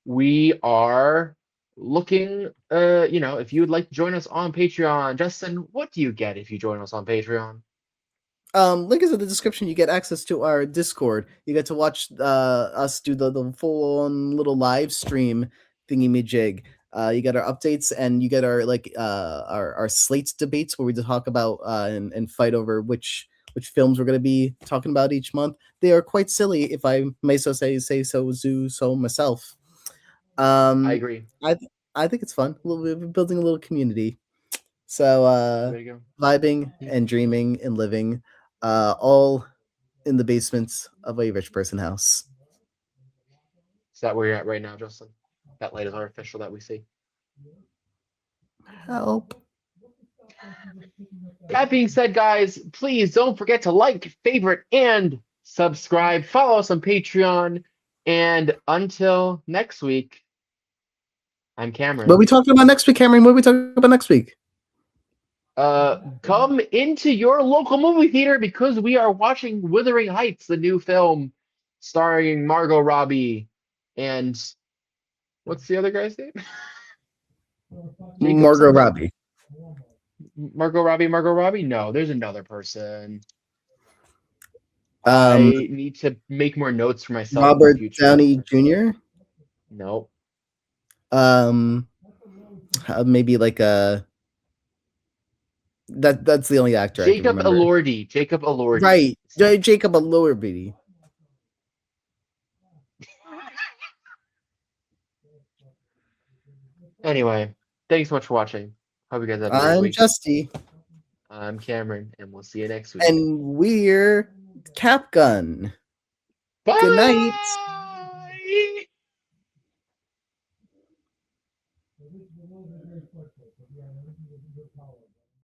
we are looking if you would like to join us on Patreon. Justin, what do you get if you join us on Patreon? Link is in the description. You get access to our Discord. You get to watch us do the full on little live stream thingy majig. You get our updates and you get our our slate debates where we talk about and fight over which films we're going to be talking about each month. They are quite silly, if I may so so myself. I agree. I think it's fun. We're building a little community. So Way to go. vibing and dreaming and living, all in the basements of a rich person house. Is that where you're at right now, Justin? That light is artificial that we see. Help. That being said, guys, please don't forget to like, favorite, and subscribe. Follow us on Patreon. And until next week, I'm Cameron. What are we talking about next week, Cameron? What are we talking about next week? Come into your local movie theater because we are watching Wuthering Heights, the new film starring Margot Robbie and what's the other guy's name? Margot Robbie. Margot Robbie? No, there's another person. I need to make more notes for myself. Robert Downey Jr. Nope. Maybe that's the only actor Jacob I can remember. Elordi. Jacob Elordi. Right. Jacob Elordi. Anyway, thanks so much for watching. Hope you guys have a great week. I'm Justy. I'm Cameron, and we'll see you next week. And we're Capgun. Bye! Good night.